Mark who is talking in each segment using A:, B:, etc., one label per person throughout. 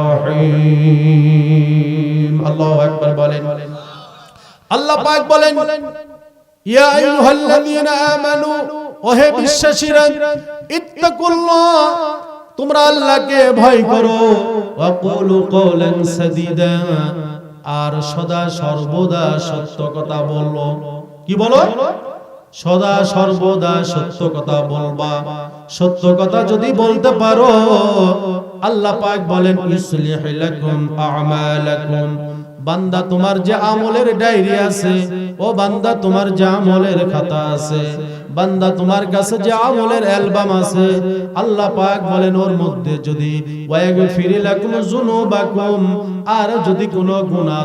A: রহিম। আল্লাহু আকবার বলেন। আল্লাহ পাক বলেন, ইয়া আইয়ুহাল্লাযীনা আমানু, ওহে বিশ্বাসীরা, ইত্তাকুল্লাহ, তোমরা আল্লাহকে ভয় করো, ওয়া কুলু কওলান সাদীদা, আর সদা সর্বদা সত্য কথা বলো। কি বলো? সদা সর্বদা সত্য কথা বলবা। সত্য কথা যদি বলতে পারো, আল্লাহ পাক বলেন, ইসলিহ লাকুম আ'মালাকুম, বান্দা তোমার যে আমলের ডায়েরি আছে, ও বান্দা তোমার যে আমলের খাতা আছে, বান্দা তোমার কাছে যে আমলের অ্যালবাম আছে, আল্লাহ পাক বলেন ওর মধ্যে যদি ওয়াগফির লাকুম যুনুবাকুম, আর যদি কোনো গুনাহ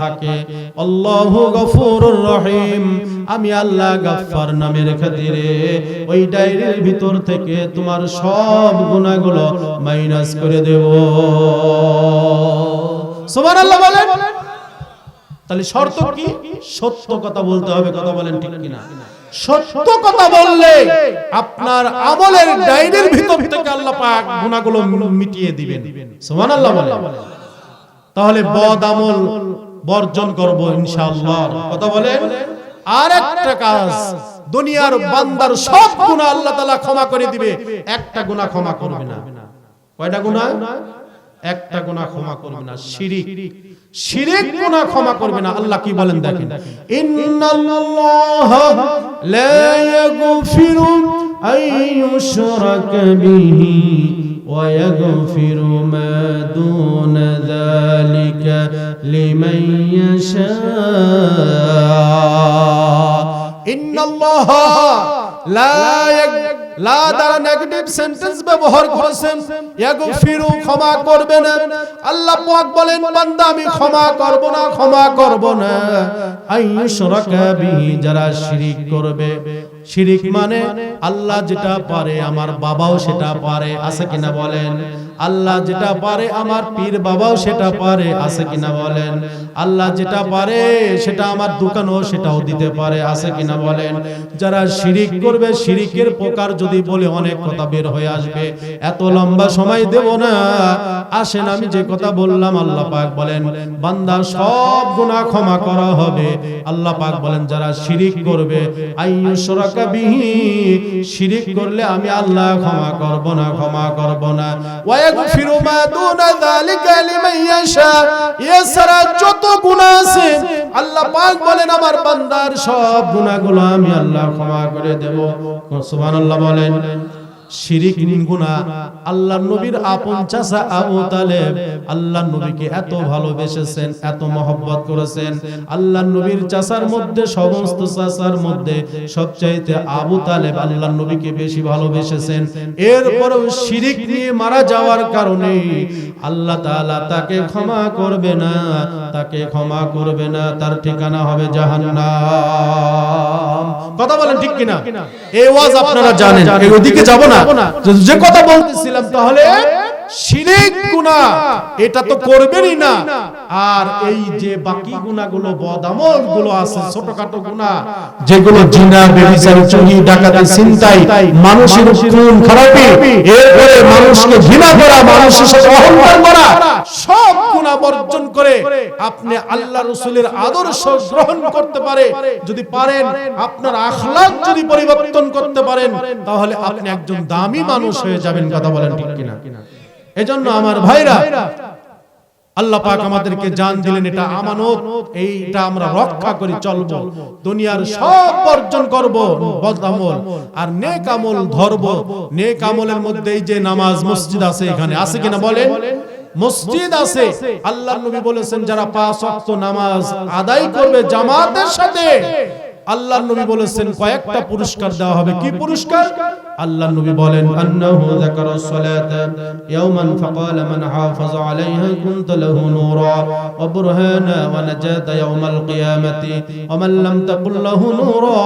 A: থাকে, আল্লাহু গফুরুর রহিম, আমি আল্লাহ গাফফার নামের খাতিরে ওই ডায়েরির ভিতর থেকে তোমার সব গুনাহগুলো মাইনাস করে দেব। সুবহানাল্লাহ বলেন। তাহলে শর্ত কি? সত্য কথা বলতে হবে। কথা বলেন ঠিক কিনা? সত্য কথা বললে আপনার আমলের ডায়েরির ভিতর থেকে আল্লাহ পাক গুনাহগুলো মিটিয়ে দিবেন। সুবহানাল্লাহ বলেন। তাহলে বদ আমল বর্জন করব ইনশাআল্লাহ। কথা বলেন। আর একটা কাজ, দুনিয়ার বান্দার সব গুনাহ আল্লাহ তাআলা ক্ষমা করে দিবে, একটা গুনাহ ক্ষমা করবে না। কয়টা গুনাহ? একটা গুনাহ ক্ষমা করবে না, শিরিক গুনাহ ক্ষমা করবে না। আল্লাহ কি বলেন দেখেন, ইন্নাল্লাহা লা ইয়াগফিরু আইয়ুশরাকা বিহি ওয়া ইয়াগফিরু মা দুনা যালিকা লিমান ইয়াশা। ইন্নাল্লাহা লা দ্বারা নেগেটিভ সেন্টেন্স ব্যবহার করেছেন, ইয়াগফিরু ক্ষমা করবে না। আল্লাহ পাক বলেন, বান্দা আমি ক্ষমা করব না আইয়ুশরাকা বিহি, যারা শিরিক করবে। শিরিক মানে আল্লাহ যেটা পারে আমার বাবাও সেটা পারে, আছে কিনা বলেন? আল্লাহ যেটা পারে আমার পীর বাবাও সেটা পারে, আছে কিনা বলেন? আল্লাহ যেটা পারে সেটা আমার দোকানও সেটাও দিতে পারে, আছে কিনা বলেন? যারা শিরিক করবে, শিরিকের প্রকার যদি বলে অনেক কথা বের হয়ে আসবে, এত লম্বা সময় দেব না। আসেন আমি যে কথা বললাম, আল্লাহ পাক বলেন বান্দা সব গুনাহ ক্ষমা করা হবে। আল্লাহ পাক বলেন যারা শিরিক করবে, আইয়ুশরাকা বিহি, শিরিক করলে আমি আল্লাহ ক্ষমা করব না। ওয়া ইয়াগফিরু মা দুনা যালিকা লিমান ইয়াশা, এছাড়া যত গুনাহ আছে আল্লাহ পাক বলেন আমার বান্দার সব গুনাহগুলো আমি আল্লাহ ক্ষমা করে দেব। সুবহানাল্লাহ বলেন। শিরিক গুনাহ। আল্লাহর নবীর আপন চাচা আবু তালেব আল্লাহর নবীকে এত ভালোবেসেছেন, এত মহব্বত করেছেন। আল্লাহর নবীর চাচার মধ্যে, সমস্ত চাচার মধ্যে সবচাইতে আবু তালেব আল্লাহর নবীকে বেশি ভালোবেসেছেন। এরপরেও শিরিক নিয়ে মারা যাওয়ার কারণে আল্লাহ তাআলা তাকে ক্ষমা করবে না, তার ঠিকানা হবে জাহান্নাম। কথা বলেন ঠিক কিনা? এই ওয়াজ আপনারা জানেন, এই ওদিকে যাব না। যে কথা বলতেছিলাম, তাহলে শিরিক গুনাহ এটা তো করবেনই না। আর এই যে বাকি গুনাহগুলো, বদআমল গুলো আছে, ছোটখাটো গুনাহ যেগুলো জিনা, ব্যভিচার, চুরি, ডাকাতি, ছিনতাই, মানুষের খুন খারাপি, এরপরে মানুষকে ঘৃণা করা, মানুষের সাথে অহংকার করা, সব গুনাহ বর্জন করে আপনি আল্লাহ রাসূলের আদর্শ গ্রহণ করতে পারে যদি পারেন, আপনার আখলাক যদি পরিবর্তন করতে পারেন, তাহলে আপনি একজন দামি মানুষ হয়ে যাবেন। কথা বলেন ঠিক কিনা? এজন্য আমার ভাইরা, আল্লাহ পাক আমাদেরকে জান দিলেন, এটা আমানত, এইটা আমরা রক্ষা করে চলবো। দুনিয়ার সব বর্জন করব, বদআমল, আর নেক আমল ধরব। নেক আমলের মধ্যে এই যে নামাজ, মসজিদ আছে, এখানে আছে কিনা বলেন? মসজিদ আছে। আল্লাহর নবী বলেছেন যারা 5 ওয়াক্ত নামাজ আদায় করবে জামাতের সাথে, আল্লাহর নবী বলেছেন কয়েকটা পুরস্কার দেওয়া হবে। কি পুরস্কার? আল্লাহর নবী বলেন, আন্নাহু যাকারাস সালাতা ইয়াওমান ফাকালা মান হাফাযা আলাইহা কুনতা লাহু নূরা ওয়া বুরহানা ওয়া নাজাতা ইয়াওমাল কিয়ামাতি ওয়া মান লাম তাকুল লাহু নূরা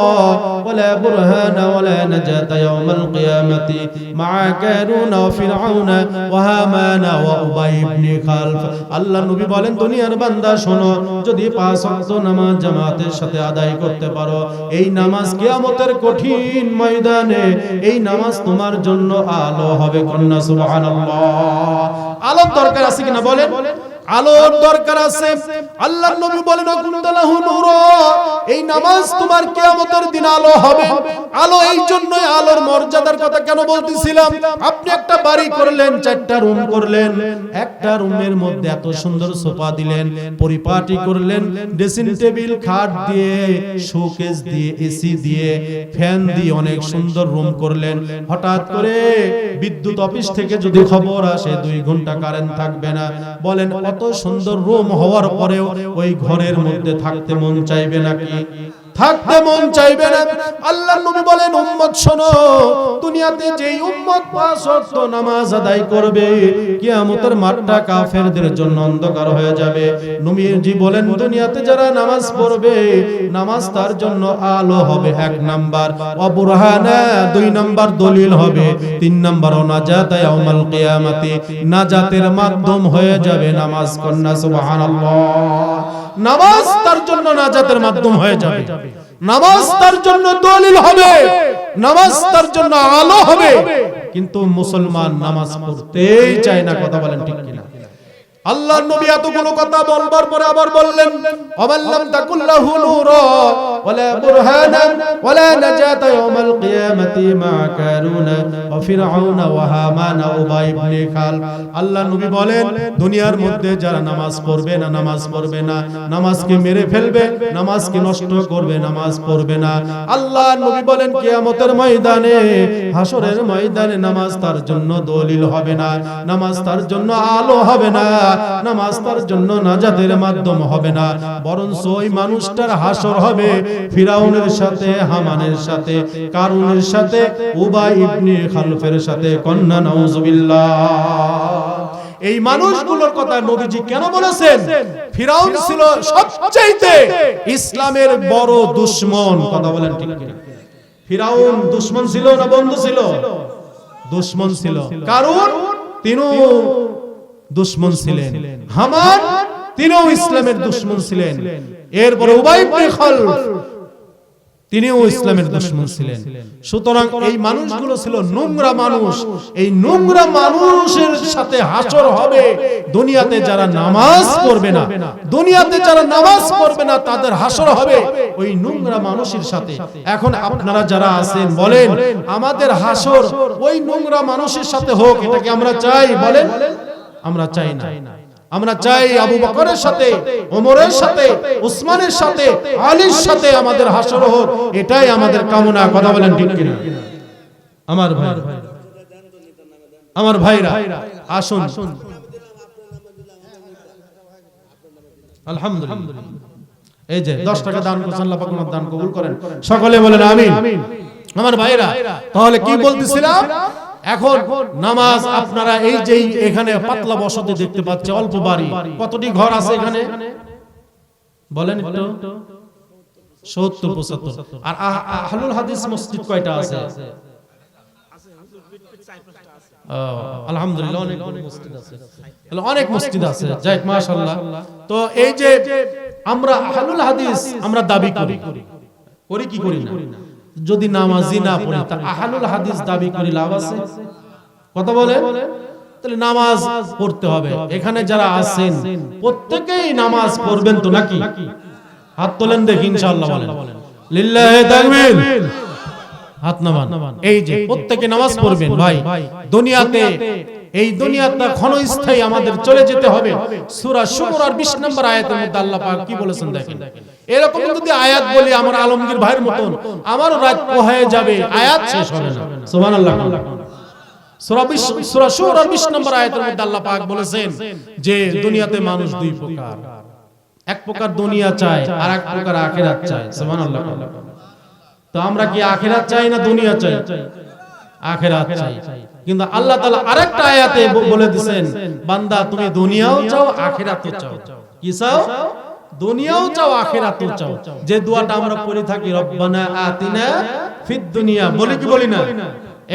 A: ওয়া লা বুরহানা ওয়া লা নাজাতা ইয়াওমাল কিয়ামাতি মা'a কারুনা ওয়া ফিরআউনা ওয়া হামানা ওয়া উবাই ইবনে খালফ। আল্লাহর নবী বলেন দুনিয়ার বান্দা শোনো, যদি 5 ওয়াক্ত নামাজ জামাতের সাথে আদায় করতে পারো, পারো, এই নামাজ কিয়ামতের কঠিন ময়দানে এই নামাজ তোমার জন্য আলো হবে। কন্যা সুবহানাল্লাহ। আলোর দরকার আছে কিনা বলেন? আলোর দরকার আছে। আল্লাহর নবী বলেন কুনতালাহু নূর, এই নামাজ তোমার কিয়ামতের দিন আলো হবে। আলো এই জন্যই, আলোর মর্যাদার কথা কেন বলতেছিলাম, আপনি একটা বাড়ি করলেন, 4টা রুম করলেন, একটা রুমের মধ্যে এত সুন্দর সোফা দিলেন, পরিপাটি করলেন, ড্রেসিং টেবিল, খাট দিয়ে, শোকেস দিয়ে, এসি দিয়ে, ফ্যান দিয়ে অনেক সুন্দর রুম করলেন। হঠাৎ করে বিদ্যুৎ অফিস থেকে যদি খবর আসে 2 ঘন্টা কারেন্ট থাকবে না, বলেন কত সুন্দর রুম হওয়ার পরেও ওই ঘরের মধ্যে থাকতে মন চাইবে নাকি? থাকতে মন চাইবে না। আল্লাহর নবী বলেন উম্মত শোনো, দুনিয়াতে যেই উম্মত 5 ওয়াক্ত নামাজ আদায় করবে, কিয়ামতের মাঠটা কাফেরদের জন্য অন্ধকার হয়ে যাবে। নবীজি বলেন দুনিয়াতে যারা নামাজ পড়বে, নামাজ তার জন্য আলো হবে 1 নাম্বার, অবুরহানা 2 নাম্বার দলিল হবে, 3 নাম্বার নাজাত ইয়াউমাল কিয়ামতি, নাজাতের মাধ্যম হয়ে যাবে নামাজ। কন্যা সুবহানাল্লাহ। নামাজ তার জন্য নাজাতের মাধ্যম হয়ে যাবে, নামাজ তার জন্য দলিল হবে, নামাজ তার জন্য আলো হবে। কিন্তু মুসলমান নামাজ পড়তেই চায় না। কথা বলেন ঠিক কিনা? আল্লাহর নবী এতগুলো কথা বলবার পরে আবার বললেন ওয়াল্লাম তাকুল্লাহু নূরা ওয়ালা বুরহানা ওয়ালা নাজাতা ইয়াউমাল কিয়ামাতি মা কারুনা ওয়া ফিরআউনা ওয়া হামানা ওয়া উবাই ইবনে খালফ। আল্লাহর নবী বলেন দুনিয়ার মধ্যে যারা নামাজ পড়বে না, নামাজ পড়বে না, নামাজকে মেরে ফেলবে, নামাজকে নষ্ট করবে, নামাজ পড়বে না, আল্লাহর নবী বলেন কিয়ামতের ময়দানে, হাসরের ময়দানে নামাজ তার জন্য দলিল হবে না, নামাজ তার জন্য আলো হবে না, নামাজ তার জন্য নাজাতের মাধ্যম হবে না, বরঞ্চ ওই মানুষটার হাসর হবে ফিরাউনের সাথে, হামানের সাথে, কারুনের সাথে, উবাই ইবনে খালফের সাথে। কন্যা নাউজুবিল্লাহ। এই মানুষগুলোর কথা নবীজি কেন বলেছেন? ফিরাউন ছিল সবচাইতে ইসলামের বড় দুশমন। কথা বলেন ঠিক কি? ফিরাউন দুশমন ছিল না বন্ধু ছিল? দুশমন ছিল। কারুন তিনিও দুশমন ছিলেন, হামান তিনিও ইসলামের দুশমন ছিলেন, এরপরে উবাই ইবনে খালফ তিনিও ইসলামের দুশমন ছিলেন। সুতরাং এই মানুষগুলো ছিল নোংরা মানুষ। এই নোংরা মানুষের সাথে হাসর হবে। দুনিয়াতে যারা নামাজ পড়বে না, দুনিয়াতে যারা নামাজ পড়বে না, তাদের হাসর হবে ওই নোংরা মানুষের সাথে। এখন আপনারা যারা আছেন বলেন আমাদের হাসর ওই নোংরা মানুষের সাথে হোক, এটা কি আমরা চাই? বলেন আমরা চাই না। আমরা চাই আবু বকরের সাথে, ওমরের সাথে, উসমানের সাথে, আলীর সাথে আমাদের হাসর হোক, এটাই আমাদের কামনা। কথা বলেন ঠিক কিনা? আমার ভাই, আমার ভাইরা আসুন, আলহামদুলিল্লাহ। এই যে 10 টাকা দান করছেন, আল্লাহ পাক দান কবুল করেন। সকলে বলেন আমিন। আমার ভাইরা, তাহলে কি বলতেছিলাম? এখন নামাজ আপনারা এই যে এখানে পাতলা বসতি দেখতে পাচ্ছেন, অল্প বাড়ি, কতটি ঘর আছে এখানে বলেন একটু? 70-75। আর আহলুল হাদিস মসজিদ কয়টা আছে? আলহামদুলিল্লাহ অনেক মসজিদ আছে, অনেক মসজিদ আছে। যাই মাশাআল্লাহ। তো এই যে আমরা আহলুল হাদিস আমরা দাবি করি, করি কি করি না? যদি নামাজি না পড়ি তা আহলুল হাদিস দাবি করি লাভ আছে? কথা বলে? তাহলে নামাজ পড়তে হবে। এখানে যারা আছেন প্রত্যেকেই নামাজ পড়বেন তো নাকি? হাত তোলেন দেখি ইনশাআল্লাহ বলেন লিল্লাহি তাকবীর। হাত নামান। এই যে প্রত্যেকে নামাজ পড়বেন ভাই। দুনিয়াতে এই দুনিয়াটা ক্ষণস্থায়ী, আমাদের চলে যেতে হবে। সূরা শুরার 20 নম্বর আয়াতের মধ্যে আল্লাহ পাক কি বলেছেন দেখেন। এরকম যদি আয়াত বলি আমার আলমগীর ভাইয়ের মতন, আমারও রাত পোহায় যাবে, আয়াত শেষ হবে না। সুবহানাল্লাহ। সূরা শুরার 20 নম্বর আয়াতের মধ্যে আল্লাহ পাক বলেছেন যে দুনিয়াতে মানুষ 2 প্রকার। এক প্রকার দুনিয়া চায় আর এক প্রকার আখিরাত চায়। সুবহানাল্লাহ। তো আমরা কি আখিরাত চাই না দুনিয়া চাই? আখিরাত চাই। কিন্তু আল্লাহ তাআলা আরেকটা আয়াতে বলে দিবেন, বান্দা তুমি দুনিয়াও চাও আখিরাতও চাও। কি চাও? দুনিয়াও চাও আখিরাতও চাও। যে দোয়াটা আমরা পড়ে থাকি রব্বানা আতিনা ফিদ দুনিয়া, বলি কি বলি না?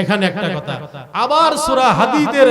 A: এখানে একটা কথা। আবার সূরা হাদীদের